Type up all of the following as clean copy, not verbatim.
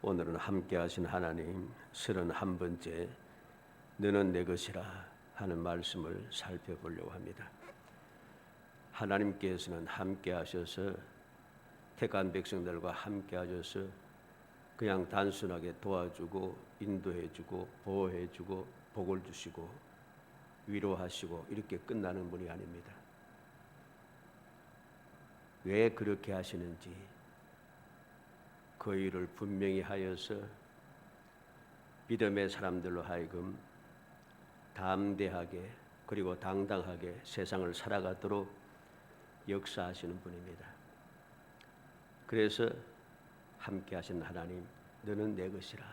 오늘은 함께 하신 하나님 31번째 너는 내 것이라 하는 말씀을 살펴보려고 합니다. 하나님께서는 함께 하셔서 택한 백성들과 함께 하셔서 그냥 단순하게 도와주고 인도해주고 보호해주고 복을 주시고 위로하시고 이렇게 끝나는 분이 아닙니다. 왜 그렇게 하시는지 그 일을 분명히 하여서 믿음의 사람들로 하여금 담대하게 그리고 당당하게 세상을 살아가도록 역사하시는 분입니다. 그래서 함께 하신 하나님 너는 내 것이라.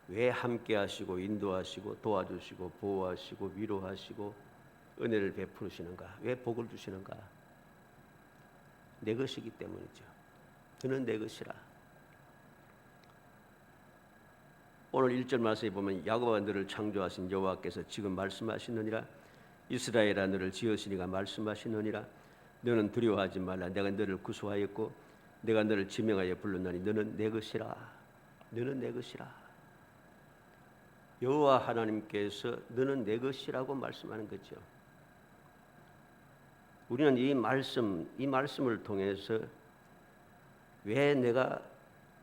왜 함께 하시고 인도하시고 도와주시고 보호하시고 위로하시고 은혜를 베푸시는가? 왜 복을 주시는가? 내 것이기 때문이죠. 너는 내 것이라. 오늘 1절 말씀에 보면 야곱아 너를 창조하신 여호와께서 지금 말씀하시느니라. 이스라엘아 너를 지으시니가 말씀하시느니라. 너는 두려워하지 말라. 내가 너를 구수하였고 내가 너를 지명하여 불렀나니 너는 내 것이라. 너는 내 것이라. 여호와 하나님께서 너는 내 것이라고 말씀하는 거죠. 우리는 이 말씀을 통해서 왜 내가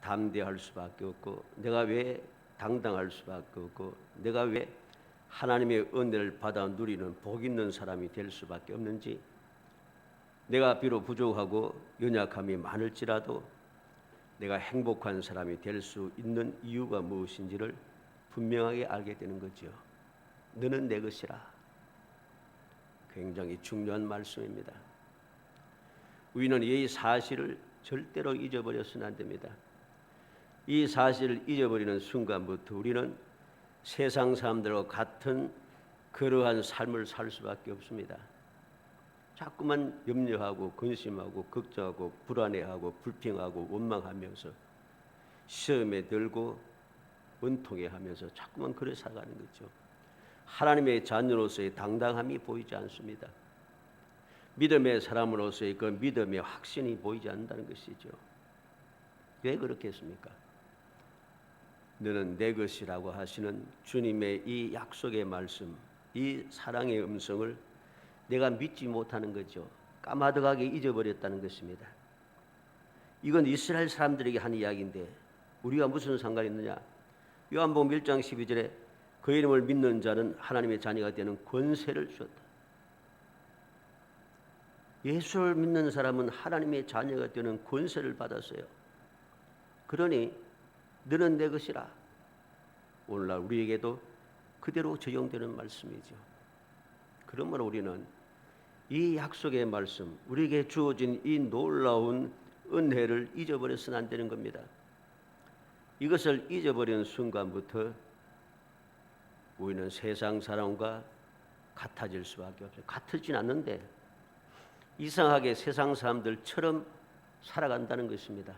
담대할 수밖에 없고 내가 왜 당당할 수밖에 없고 내가 왜 하나님의 은혜를 받아 누리는 복 있는 사람이 될 수밖에 없는지, 내가 비록 부족하고 연약함이 많을지라도 내가 행복한 사람이 될 수 있는 이유가 무엇인지를 분명하게 알게 되는 거죠. 너는 내 것이라. 굉장히 중요한 말씀입니다. 우리는 이 사실을 절대로 잊어버려서는 안 됩니다. 이 사실을 잊어버리는 순간부터 우리는 세상 사람들과 같은 그러한 삶을 살 수밖에 없습니다. 자꾸만 염려하고 근심하고 걱정하고 불안해하고 불평하고 원망하면서 시험에 들고 원통해하면서 자꾸만 그래 살아가는 거죠. 하나님의 자녀로서의 당당함이 보이지 않습니다. 믿음의 사람으로서의 그 믿음의 확신이 보이지 않는다는 것이죠. 왜 그렇겠습니까? 너는 내 것이라고 하시는 주님의 이 약속의 말씀, 이 사랑의 음성을 내가 믿지 못하는 거죠. 까마득하게 잊어버렸다는 것입니다. 이건 이스라엘 사람들에게 한 이야기인데 우리가 무슨 상관이 있느냐? 요한복음 1장 12절에 그 이름을 믿는 자는 하나님의 자녀가 되는 권세를 주었다. 예수를 믿는 사람은 하나님의 자녀가 되는 권세를 받았어요. 그러니 너는 내 것이라. 오늘날 우리에게도 그대로 적용되는 말씀이죠. 그러므로 우리는 이 약속의 말씀, 우리에게 주어진 이 놀라운 은혜를 잊어버려서는 안 되는 겁니다. 이것을 잊어버리는 순간부터 우리는 세상 사람과 같아질 수밖에 없어요. 같아지진 않는데 이상하게 세상 사람들처럼 살아간다는 것입니다.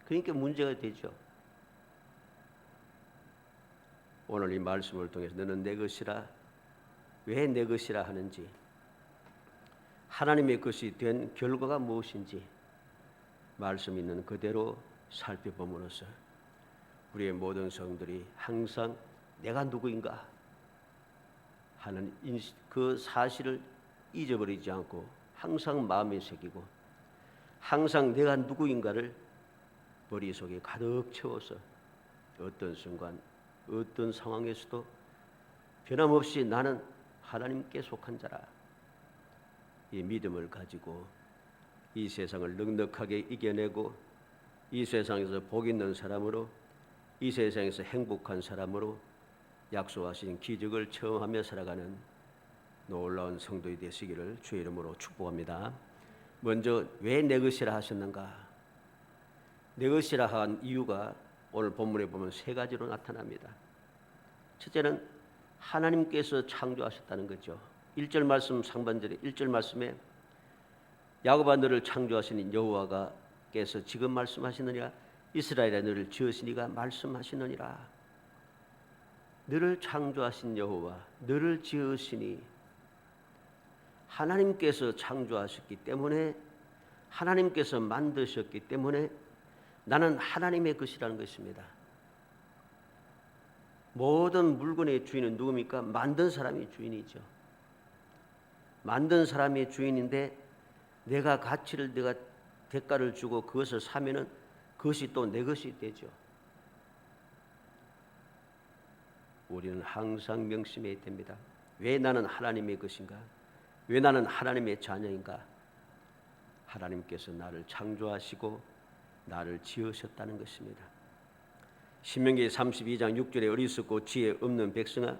그러니까 문제가 되죠. 오늘 이 말씀을 통해서 너는 내 것이라, 왜 내 것이라 하는지, 하나님의 것이 된 결과가 무엇인지 말씀 있는 그대로 살펴봄으로써 우리의 모든 성들이 항상 내가 누구인가 하는 그 사실을 잊어버리지 않고 항상 마음에 새기고 항상 내가 누구인가를 머릿속에 가득 채워서 어떤 순간 어떤 상황에서도 변함없이 나는 하나님께 속한 자라, 이 믿음을 가지고 이 세상을 넉넉하게 이겨내고 이 세상에서 복 있는 사람으로, 이 세상에서 행복한 사람으로 약속하신 기적을 체험하며 살아가는 놀라운 성도이 되시기를 주의 이름으로 축복합니다. 먼저 왜 내 것이라 하셨는가? 내 것이라 한 이유가 오늘 본문에 보면 세 가지로 나타납니다. 첫째는 하나님께서 창조하셨다는 거죠. 1절 말씀 상반절에 1절 말씀에 야곱아 너를 창조하시는 여호와께서 지금 말씀하시느니라. 이스라엘아 너를 지으시니가 말씀하시느니라. 너를 창조하신 여호와, 너를 지으시니, 하나님께서 창조하셨기 때문에, 하나님께서 만드셨기 때문에 나는 하나님의 것이라는 것입니다. 모든 물건의 주인은 누굽니까? 만든 사람이 주인이죠. 만든 사람이 주인인데 내가 가치를 내가 대가를 주고 그것을 사면은 그것이 또 내 것이 되죠. 우리는 항상 명심해야 됩니다. 왜 나는 하나님의 것인가? 왜 나는 하나님의 자녀인가? 하나님께서 나를 창조하시고 나를 지으셨다는 것입니다. 신명기 32장 6절에 어리석고 지혜 없는 백성아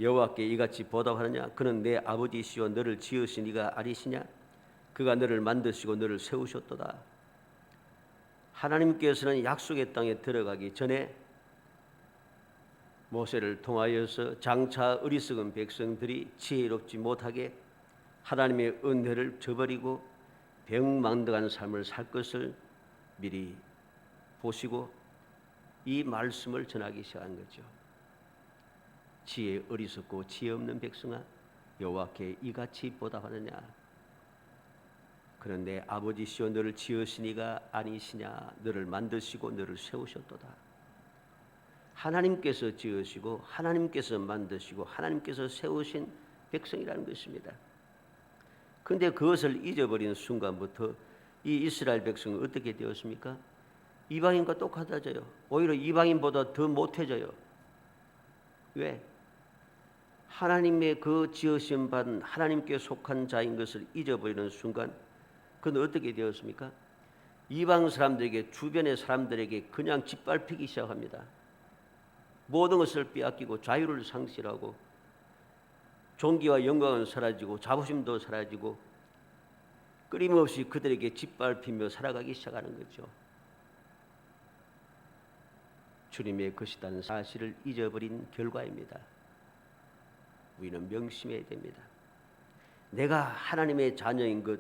여호와께 이같이 보답하느냐? 그는 내 아버지시오 너를 지으신 이가 아니시냐? 그가 너를 만드시고 너를 세우셨도다. 하나님께서는 약속의 땅에 들어가기 전에 모세를 통하여서 장차 어리석은 백성들이 지혜롭지 못하게 하나님의 은혜를 저버리고 병망덕한 삶을 살 것을 미리 보시고 이 말씀을 전하기 시작한 거죠. 지혜 어리석고 지혜 없는 백성아 여호와께 이같이 보답하느냐? 그는 내 아버지시오 너를 지으시니가 아니시냐? 너를 만드시고 너를 세우셨도다. 하나님께서 지으시고 하나님께서 만드시고 하나님께서 세우신 백성이라는 것입니다. 그런데 그것을 잊어버린 순간부터 이 이스라엘 백성은 어떻게 되었습니까? 이방인과 똑같아져요. 오히려 이방인보다 더 못해져요. 왜? 하나님의 그 지으심 받은 하나님께 속한 자인 것을 잊어버리는 순간 그는 어떻게 되었습니까? 이방 사람들에게 주변의 사람들에게 그냥 짓밟히기 시작합니다. 모든 것을 빼앗기고 자유를 상실하고 존귀와 영광은 사라지고 자부심도 사라지고 끊임없이 그들에게 짓밟히며 살아가기 시작하는 거죠. 주님의 것이라는 사실을 잊어버린 결과입니다. 우리는 명심해야 됩니다. 내가 하나님의 자녀인 것,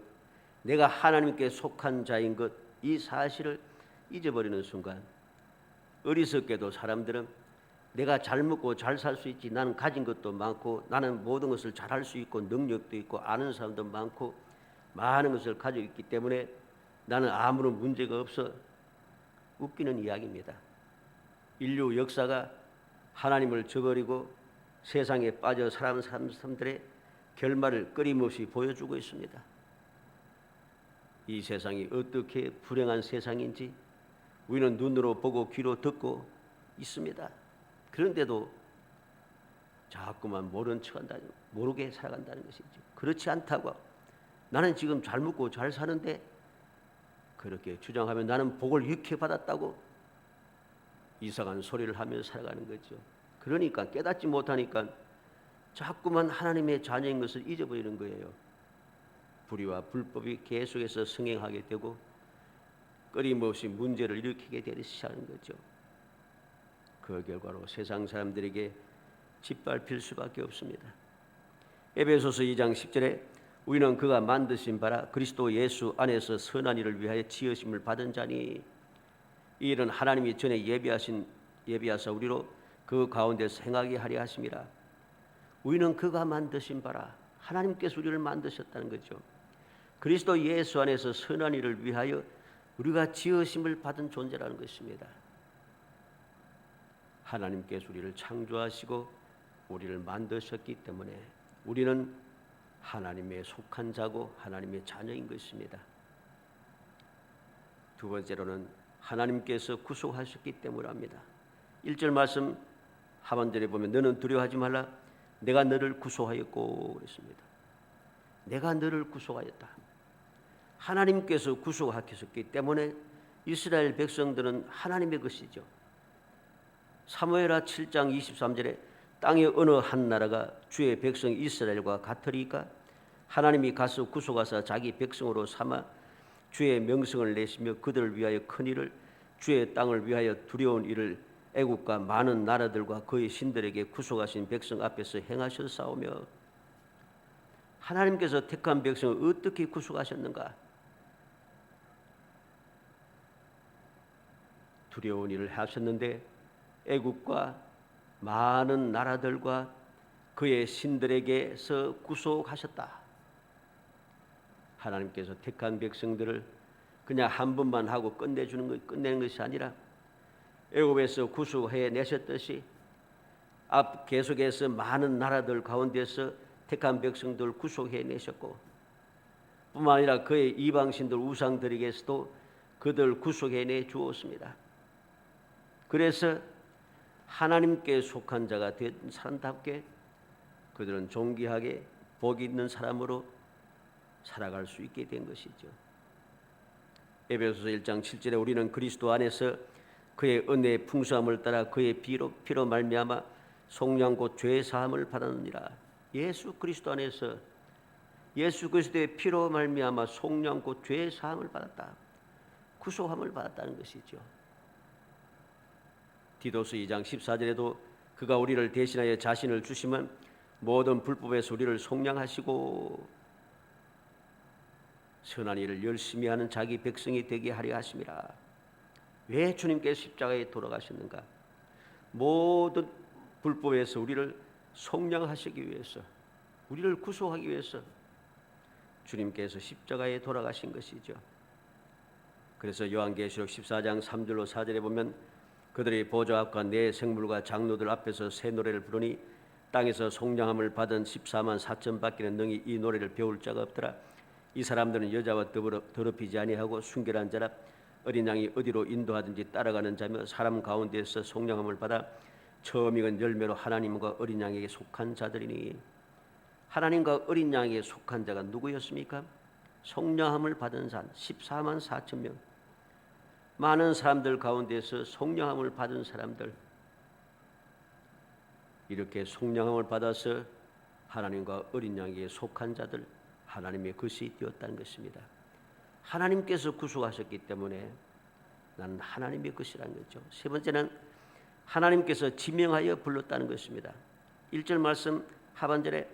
내가 하나님께 속한 자인 것, 이 사실을 잊어버리는 순간 어리석게도 사람들은 내가 잘 먹고 잘 살 수 있지, 나는 가진 것도 많고 나는 모든 것을 잘할 수 있고 능력도 있고 아는 사람도 많고 많은 것을 가지고 있기 때문에 나는 아무런 문제가 없어. 웃기는 이야기입니다. 인류 역사가 하나님을 저버리고 세상에 빠져 살아가는 사람들의 결말을 끊임없이 보여주고 있습니다. 이 세상이 어떻게 불행한 세상인지 우리는 눈으로 보고 귀로 듣고 있습니다. 그런데도 자꾸만 모른 척한다는, 모르게 살아간다는 것이죠. 그렇지 않다고 나는 지금 잘 먹고 잘 사는데 그렇게 주장하면 나는 복을 유쾌 받았다고 이상한 소리를 하며 살아가는 거죠. 그러니까 깨닫지 못하니까 자꾸만 하나님의 자녀인 것을 잊어버리는 거예요. 불의와 불법이 계속해서 성행하게 되고 끊임없이 문제를 일으키게 되기 시작하는 거죠. 그 결과로 세상 사람들에게 짓밟힐 수밖에 없습니다. 에베소서 2장 10절에 우리는 그가 만드신 바라 그리스도 예수 안에서 선한 일을 위하여 지으심을 받은 자니 이 일은 하나님이 전에 예비하사 우리로 그 가운데서 행하게 하려 하심이라. 우리는 그가 만드신 바라, 하나님께서 우리를 만드셨다는 거죠. 그리스도 예수 안에서 선한 일을 위하여 우리가 지으심을 받은 존재라는 것입니다. 하나님께서 우리를 창조하시고 우리를 만드셨기 때문에 우리는 하나님의 속한 자고 하나님의 자녀인 것입니다. 두 번째로는 하나님께서 구속하셨기 때문입니다. 1절 말씀 하반절에 보면 너는 두려워하지 말라 내가 너를 구속하였고 그랬습니다. 내가 너를 구속하였다. 하나님께서 구속하셨기 때문에 이스라엘 백성들은 하나님의 것이죠. 사무엘하 7장 23절에 땅의 어느 한 나라가 주의 백성 이스라엘과 같으리까 하나님이 가서 구속하사 자기 백성으로 삼아 주의 명성을 내시며 그들을 위하여 큰 일을 주의 땅을 위하여 두려운 일을 애국과 많은 나라들과 그의 신들에게 구속하신 백성 앞에서 행하셨사오며 하나님께서 택한 백성을 어떻게 구속하셨는가? 두려운 일을 하셨는데 애국과 많은 나라들과 그의 신들에게서 구속하셨다. 하나님께서 택한 백성들을 그냥 한 번만 하고 끝내는 것이 아니라 애굽에서 구속해 내셨듯이 앞 계속해서 많은 나라들 가운데서 택한 백성들 구속해 내셨고, 뿐만 아니라 그의 이방신들 우상들에게서도 그들 구속해 내 주었습니다. 그래서 하나님께 속한 자가 된 사람답게 그들은 존귀하게 복 있는 사람으로 살아갈 수 있게 된 것이죠. 에베소서 1장 7절에 우리는 그리스도 안에서 그의 은혜의 풍성함을 따라 그의 피로 말미암아 속량 곧 죄 사함을 받았느니라. 예수 그리스도 안에서 예수 그리스도의 피로 말미암아 속량 곧 죄 사함을 받았다. 구속함을 받았다는 것이죠. 디도서 2장 14절에도 그가 우리를 대신하여 자신을 주시면 모든 불법에서 우리를 속량하시고 선한 일을 열심히 하는 자기 백성이 되게 하려 하심이라. 왜 주님께서 십자가에 돌아가셨는가? 모든 불법에서 우리를 속량하시기 위해서, 우리를 구속하기 위해서 주님께서 십자가에 돌아가신 것이죠. 그래서 요한계시록 14장 3절로 4절에 보면 그들이 보좌 앞과 네 생물과 장로들 앞에서 새 노래를 부르니 땅에서 속량함을 받은 14만 4천 밖에는 능히 이 노래를 배울 자가 없더라. 이 사람들은 여자와 더럽히지 아니하고 순결한 자라 어린 양이 어디로 인도하든지 따라가는 자며 사람 가운데서 속량함을 받아 처음 익은 열매로 하나님과 어린 양에게 속한 자들이니. 하나님과 어린 양에게 속한 자가 누구였습니까? 속량함을 받은 자 14만 4천 명. 많은 사람들 가운데서 속량함을 받은 사람들, 이렇게 속량함을 받아서 하나님과 어린 양에게 속한 자들, 하나님의 것이 되었다는 것입니다. 하나님께서 구속하셨기 때문에 나는 하나님의 것이라는 거죠. 세 번째는 하나님께서 지명하여 불렀다는 것입니다. 1절 말씀 하반절에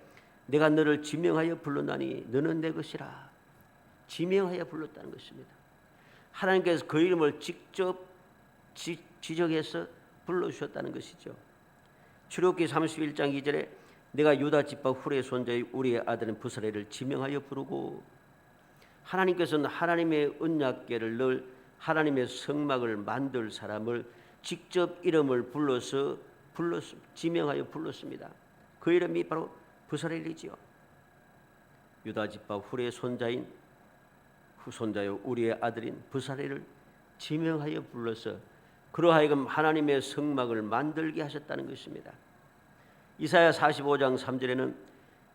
내가 너를 지명하여 불렀나니 너는 내 것이라. 지명하여 불렀다는 것입니다. 하나님께서 그 이름을 직접 지적해서 불러주셨다는 것이죠. 출애굽기 31장 2절에 내가 유다 지파 훌의 손자의 우리의 아들은 부사레를 지명하여 부르고, 하나님께서는 하나님의 언약궤를 넣을 하나님의 성막을 만들 사람을 직접 이름을 불러서 지명하여 불렀습니다. 그 이름이 바로 부사렐이지요. 유다 지파 훌의 손자인 후손자요 우리의 아들인 부사렐을 지명하여 불러서 그러하여금 하나님의 성막을 만들게 하셨다는 것입니다. 이사야 45장 3절에는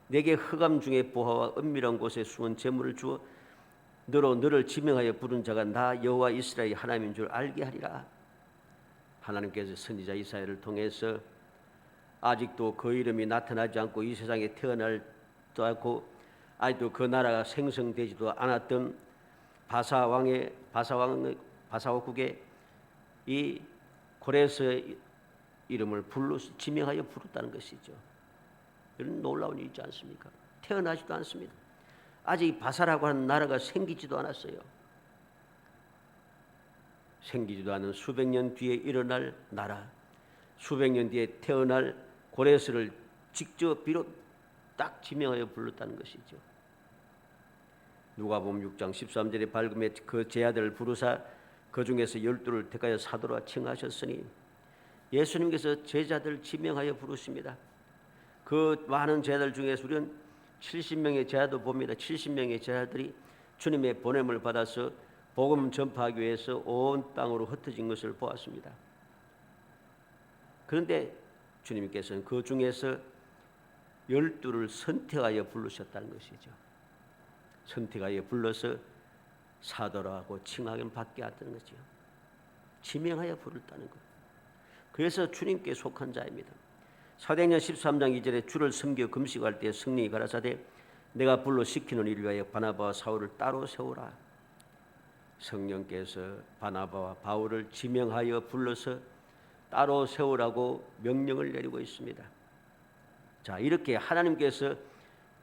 내게 흑암 중에 보화와 은밀한 곳에 숨은 재물을 주어 너를 지명하여 부른 자가 나 여호와 이스라엘 하나님인 줄 알게 하리라. 하나님께서 선지자 이사야를 통해서 아직도 그 이름이 나타나지 않고 이 세상에 태어날도 않고 아직도 그 나라가 생성되지도 않았던 바사왕국의 이 고레스의 이름을 불러서 지명하여 부르다는 것이죠. 이런 놀라운 일이지 않습니까? 태어나지도 않습니다. 아직 바사라고 하는 나라가 생기지도 않았어요. 생기지도 않은 수백 년 뒤에 일어날 나라, 수백 년 뒤에 태어날 고레스를 직접 비롯 딱 지명하여 불렀다는 것이죠. 누가복음 6장 13절에 밝음에 그 제 아들을 부르사 그 중에서 12를 택하여 사도라 칭하셨으니, 예수님께서 제자들 지명하여 부르십니다. 그 많은 제자들 중에서 우리는 70명의 제자도 봅니다. 70명의 제자들이 주님의 보냄을 받아서 복음 전파하기 위해서 온 땅으로 흩어진 것을 보았습니다. 그런데 주님께서는 그 중에서 12를 선택하여 부르셨다는 것이죠. 선택하여 불러서 사도라고 칭하기를 받게 하던 거죠. 지명하여 부르다는 것. 그래서 주님께 속한 자입니다. 사도행전 13장 2절에 주를 섬겨 금식할 때 성령이 가라사대 내가 불러 시키는 일을 위하여 바나바와 사울을 따로 세우라. 성령께서 바나바와 바울을 지명하여 불러서 따로 세우라고 명령을 내리고 있습니다. 자, 이렇게 하나님께서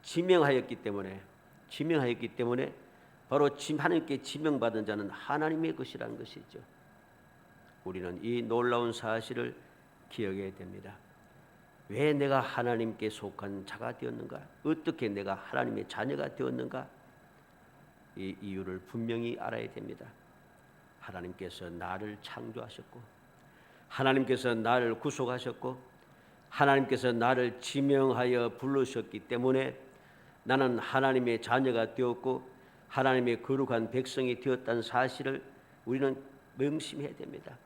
지명하였기 때문에 바로 하나님께 지명받은 자는 하나님의 것이라는 것이죠. 우리는 이 놀라운 사실을 기억해야 됩니다. 왜 내가 하나님께 속한 자가 되었는가? 어떻게 내가 하나님의 자녀가 되었는가? 이 이유를 분명히 알아야 됩니다. 하나님께서 나를 창조하셨고, 하나님께서 나를 구속하셨고, 하나님께서 나를 지명하여 부르셨기 때문에 나는 하나님의 자녀가 되었고 하나님의 거룩한 백성이 되었다는 사실을 우리는 명심해야 됩니다.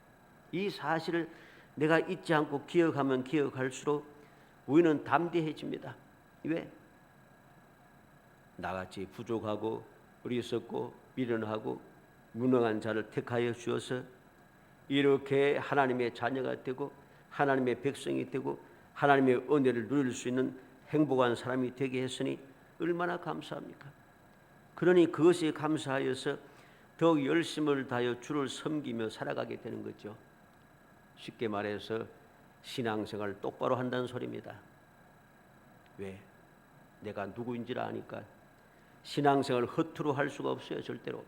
이 사실을 내가 잊지 않고 기억하면 기억할수록 우리는 담대해집니다. 왜? 나같이 부족하고 어리석고 미련하고 무능한 자를 택하여 주어서 이렇게 하나님의 자녀가 되고 하나님의 백성이 되고 하나님의 은혜를 누릴 수 있는 행복한 사람이 되게 했으니 얼마나 감사합니까? 그러니 그것에 감사하여서 더욱 열심을 다하여 주를 섬기며 살아가게 되는 거죠. 쉽게 말해서 신앙생활을 똑바로 한다는 소리입니다. 왜? 내가 누구인지를 아니까. 신앙생활을 허투루 할 수가 없어요. 절대로.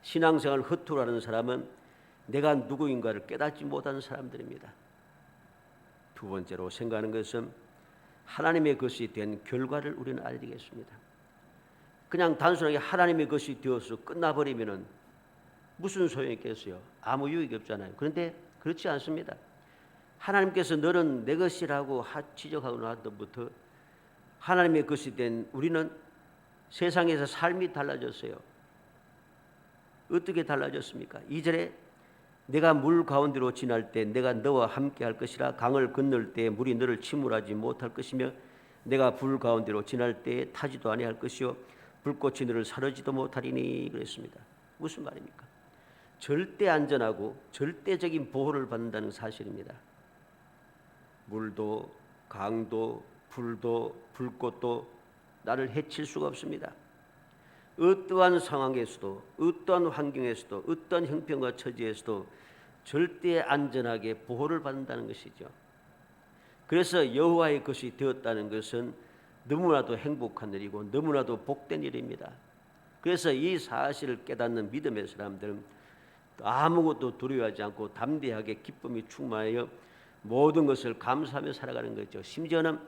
신앙생활을 허투루 하는 사람은 내가 누구인가를 깨닫지 못하는 사람들입니다. 두 번째로 생각하는 것은 하나님의 것이 된 결과를 우리는 알아야 되겠습니다. 그냥 단순하게 하나님의 것이 되어서 끝나버리면 무슨 소용이 있겠어요? 아무 유익이 없잖아요. 그런데 그렇지 않습니다. 하나님께서 너는 내 것이라고 지적하고 나서부터 하나님의 것이 된 우리는 세상에서 삶이 달라졌어요. 어떻게 달라졌습니까? 2절에 내가 물 가운데로 지날 때 내가 너와 함께 할 것이라. 강을 건널 때 물이 너를 침몰하지 못할 것이며 내가 불 가운데로 지날 때 타지도 아니할 것이요 불꽃이 너를 사르지도 못하리니 그랬습니다. 무슨 말입니까? 절대 안전하고 절대적인 보호를 받는다는 사실입니다. 물도 강도 불도 불꽃도 나를 해칠 수가 없습니다. 어떠한 상황에서도 어떠한 환경에서도 어떠한 형편과 처지에서도 절대 안전하게 보호를 받는다는 것이죠. 그래서 여호와의 것이 되었다는 것은 너무나도 행복한 일이고 너무나도 복된 일입니다. 그래서 이 사실을 깨닫는 믿음의 사람들은 아무것도 두려워하지 않고 담대하게 기쁨이 충만하여 모든 것을 감사하며 살아가는 거죠. 심지어는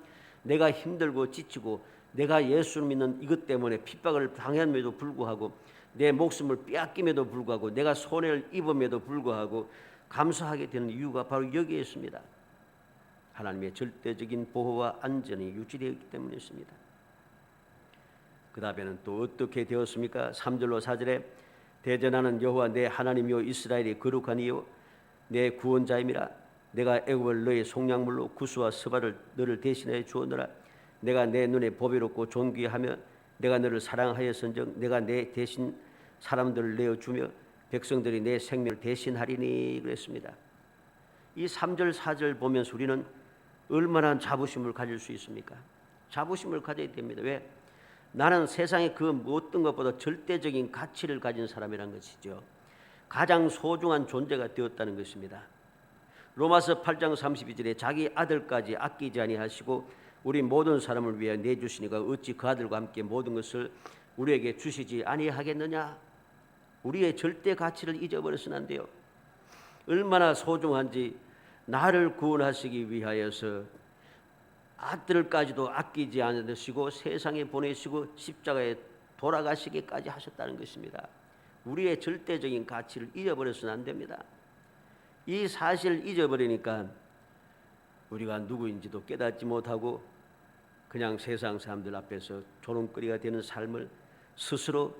내가 힘들고 지치고 내가 예수를 믿는 이것 때문에 핍박을 당함에도 불구하고 내 목숨을 빼앗김에도 불구하고 내가 손해를 입음에도 불구하고 감사하게 되는 이유가 바로 여기에 있습니다. 하나님의 절대적인 보호와 안전이 유지되어 있기 때문에 있습니다. 그 다음에는 또 어떻게 되었습니까? 3절로 4절에 대전하는 여호와 내 하나님이요 이스라엘이 거룩한 이요 내 구원자임이라. 내가 애굽을 너의 속량물로 구스와 스바를 너를 대신하여 주었노라. 내가 내 눈에 보배롭고 존귀하며 내가 너를 사랑하였은즉 내가 내 대신 사람들을 내어주며 백성들이 내 생명을 대신하리니 그랬습니다. 이 3절 4절 보면서 우리는 얼마나 자부심을 가질 수 있습니까? 자부심을 가져야 됩니다. 왜? 나는 세상에 그 어떤 것보다 절대적인 가치를 가진 사람이란 것이죠. 가장 소중한 존재가 되었다는 것입니다. 로마서 8장 32절에 자기 아들까지 아끼지 아니하시고 우리 모든 사람을 위해 내주시니까 어찌 그 아들과 함께 모든 것을 우리에게 주시지 아니하겠느냐. 우리의 절대 가치를 잊어버려서는 안 돼요. 얼마나 소중한지 나를 구원하시기 위하여서 아들까지도 아끼지 않으시고 세상에 보내시고 십자가에 돌아가시기까지 하셨다는 것입니다. 우리의 절대적인 가치를 잊어버려서는 안 됩니다. 이 사실을 잊어버리니까 우리가 누구인지도 깨닫지 못하고 그냥 세상 사람들 앞에서 조롱거리가 되는 삶을 스스로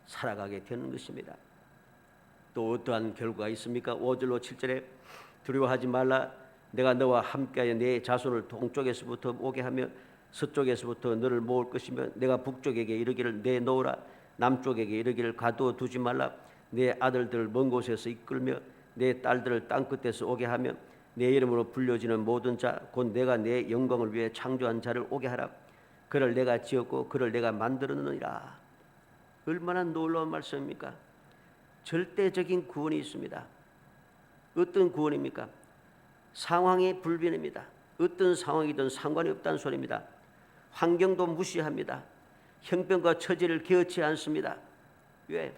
살아가게 되는 것입니다. 또 어떠한 결과가 있습니까? 5절로 7절에 두려워하지 말라. 내가 너와 함께하여 내 자손을 동쪽에서부터 오게 하며 서쪽에서부터 너를 모을 것이며 내가 북쪽에게 이르기를 내놓으라. 남쪽에게 이르기를 가두어 두지 말라. 내 아들들을 먼 곳에서 이끌며 내 딸들을 땅끝에서 오게 하며 내 이름으로 불려지는 모든 자 곧 내가 내 영광을 위해 창조한 자를 오게 하라. 그를 내가 지었고 그를 내가 만들었느니라. 얼마나 놀라운 말씀입니까? 절대적인 구원이 있습니다. 어떤 구원입니까? 상황의 불변입니다. 어떤 상황이든 상관이 없다는 소리입니다. 환경도 무시합니다. 형편과 처지를 개의치 않습니다. 왜?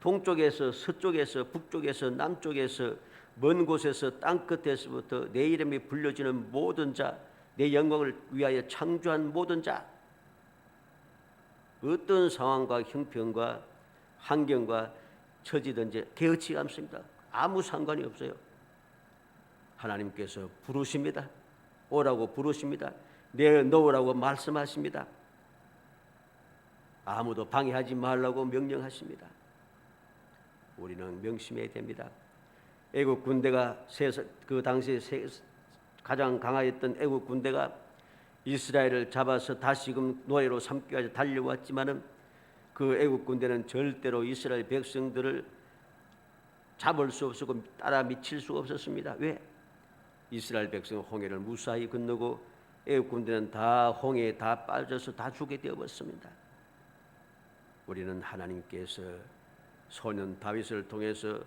동쪽에서 서쪽에서 북쪽에서 남쪽에서 먼 곳에서 땅끝에서부터 내 이름이 불려지는 모든 자, 내 영광을 위하여 창조한 모든 자, 어떤 상황과 형편과 환경과 처지든지 개의치 않습니다. 아무 상관이 없어요. 하나님께서 부르십니다. 오라고 부르십니다. 내놓으라고 말씀하십니다. 아무도 방해하지 말라고 명령하십니다. 우리는 명심해야 됩니다. 애국 군대가 그 당시에 가장 강하였던 애국 군대가 이스라엘을 잡아서 다시금 노예로 삼기 위해 달려왔지만은 그 애국 군대는 절대로 이스라엘 백성들을 잡을 수 없었고 따라 미칠 수 없었습니다. 왜? 이스라엘 백성은 홍해를 무사히 건너고 애국 군대는 다 홍해에 다 빠져서 다 죽게 되어버렸습니다. 우리는 하나님께서 소년 다윗을 통해서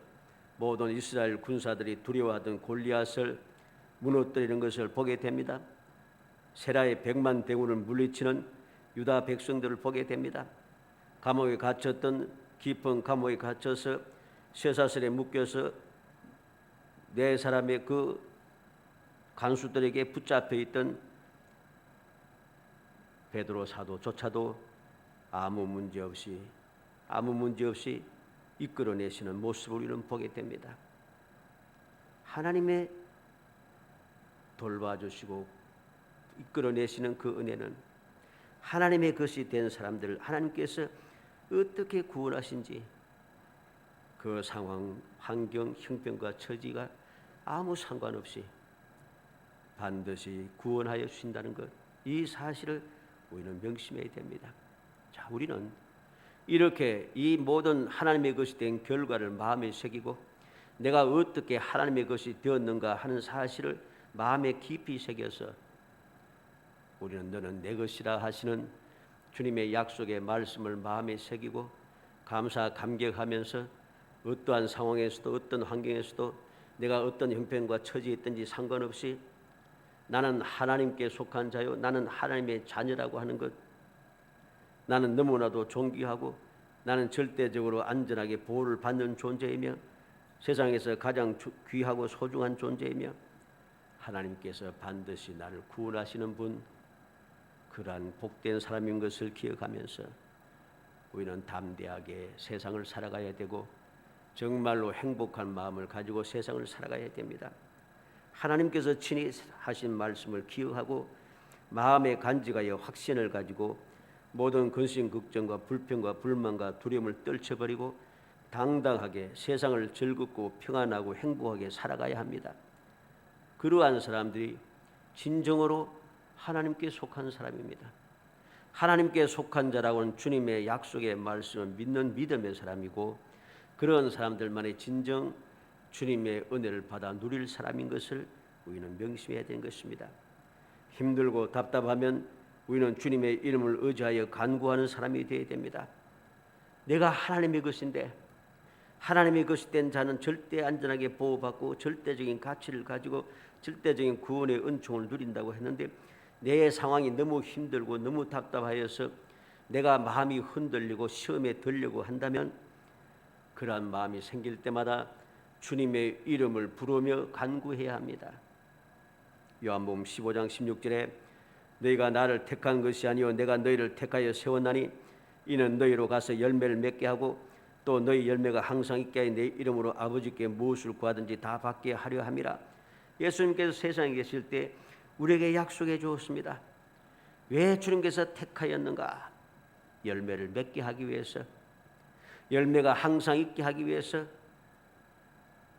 모든 이스라엘 군사들이 두려워하던 골리앗을 무너뜨리는 것을 보게 됩니다. 세라의 100만 대군을 물리치는 유다 백성들을 보게 됩니다. 감옥에 갇혔던 깊은 감옥에 갇혀서 쇠사슬에 묶여서 네 사람의 그 간수들에게 붙잡혀 있던 베드로 사도조차도 아무 문제 없이 이끌어내시는 모습을 우리는 보게 됩니다. 하나님의 돌봐주시고 이끌어내시는 그 은혜는 하나님의 것이 된 사람들을 하나님께서 어떻게 구원하신지 그 상황, 환경, 형편과 처지가 아무 상관없이 반드시 구원하여 주신다는 것, 이 사실을 우리는 명심해야 됩니다. 자, 우리는 이렇게 이 모든 하나님의 것이 된 결과를 마음에 새기고 내가 어떻게 하나님의 것이 되었는가 하는 사실을 마음에 깊이 새겨서 우리는 너는 내 것이라 하시는 주님의 약속의 말씀을 마음에 새기고 감사 감격하면서 어떠한 상황에서도 어떤 환경에서도 내가 어떤 형편과 처지에 있든지 상관없이 나는 하나님께 속한 자요, 나는 하나님의 자녀라고 하는 것, 나는 너무나도 존귀하고 나는 절대적으로 안전하게 보호를 받는 존재이며 세상에서 가장 귀하고 소중한 존재이며 하나님께서 반드시 나를 구원하시는 분, 그러한 복된 사람인 것을 기억하면서 우리는 담대하게 세상을 살아가야 되고 정말로 행복한 마음을 가지고 세상을 살아가야 됩니다. 하나님께서 친히 하신 말씀을 기억하고 마음에 간직하여 확신을 가지고 모든 근심, 걱정과 불평과 불만과 두려움을 떨쳐버리고 당당하게 세상을 즐겁고 평안하고 행복하게 살아가야 합니다. 그러한 사람들이 진정으로 하나님께 속한 사람입니다. 하나님께 속한 자라고는 주님의 약속의 말씀을 믿는 믿음의 사람이고 그런 사람들만이 진정 주님의 은혜를 받아 누릴 사람인 것을 우리는 명심해야 되는 것입니다. 힘들고 답답하면 우리는 주님의 이름을 의지하여 간구하는 사람이 되어야 됩니다. 내가 하나님의 것인데 하나님의 것이 된 자는 절대 안전하게 보호받고 절대적인 가치를 가지고 절대적인 구원의 은총을 누린다고 했는데 내 상황이 너무 힘들고 너무 답답하여서 내가 마음이 흔들리고 시험에 들려고 한다면 그러한 마음이 생길 때마다 주님의 이름을 부르며 간구해야 합니다. 요한복음 15장 16절에 너희가 나를 택한 것이 아니요 내가 너희를 택하여 세웠나니 이는 너희로 가서 열매를 맺게 하고 또 너희 열매가 항상 있게 하여 내 이름으로 아버지께 무엇을 구하든지 다 받게 하려 함이라. 예수님께서 세상에 계실 때 우리에게 약속해 주었습니다. 왜 주님께서 택하였는가? 열매를 맺게 하기 위해서, 열매가 항상 있게 하기 위해서,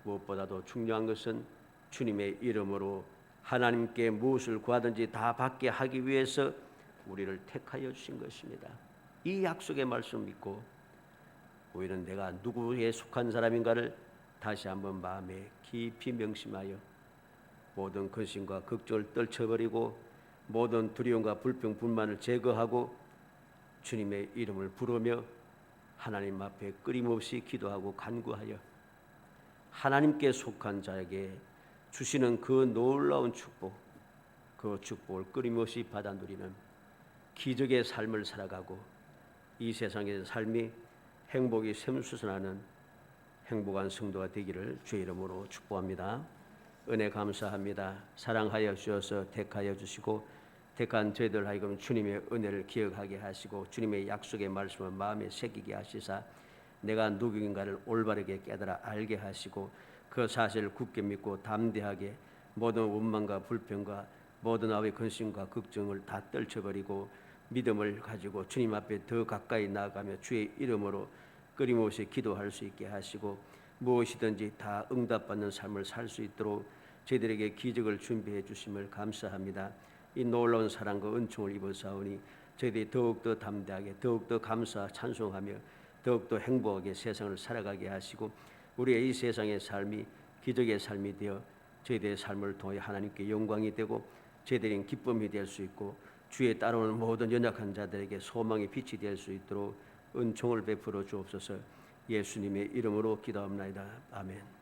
무엇보다도 중요한 것은 주님의 이름으로 하나님께 무엇을 구하든지 다 받게 하기 위해서 우리를 택하여 주신 것입니다. 이 약속의 말씀을 믿고 우리는 내가 누구에 속한 사람인가를 다시 한번 마음에 깊이 명심하여 모든 근심과 걱정을 떨쳐버리고 모든 두려움과 불평, 불만을 제거하고 주님의 이름을 부르며 하나님 앞에 끊임없이 기도하고 간구하여 하나님께 속한 자에게 주시는 그 놀라운 축복, 그 축복을 끊임없이 받아 누리는 기적의 삶을 살아가고 이 세상의 삶이 행복이 샘솟아나는 행복한 성도가 되기를 주의 이름으로 축복합니다. 은혜 감사합니다. 사랑하여 주셔서 택하여 주시고 택한 저희들 하여금 주님의 은혜를 기억하게 하시고 주님의 약속의 말씀을 마음에 새기게 하시사 내가 누구인가를 올바르게 깨달아 알게 하시고 그 사실을 굳게 믿고 담대하게 모든 원망과 불평과 모든 아의 근심과 걱정을 다 떨쳐버리고 믿음을 가지고 주님 앞에 더 가까이 나아가며 주의 이름으로 끊임없이 기도할 수 있게 하시고 무엇이든지 다 응답받는 삶을 살 수 있도록 저희들에게 기적을 준비해 주심을 감사합니다. 이 놀라운 사랑과 은총을 입어사오니 저희들이 더욱더 담대하게 더욱더 감사 찬송하며 더욱더 행복하게 세상을 살아가게 하시고 우리의 이 세상의 삶이 기적의 삶이 되어 저희들의 삶을 통해 하나님께 영광이 되고 저희들은 기쁨이 될 수 있고 주에 따라오는 모든 연약한 자들에게 소망의 빛이 될 수 있도록 은총을 베풀어 주옵소서. 예수님의 이름으로 기도합니다. 아멘.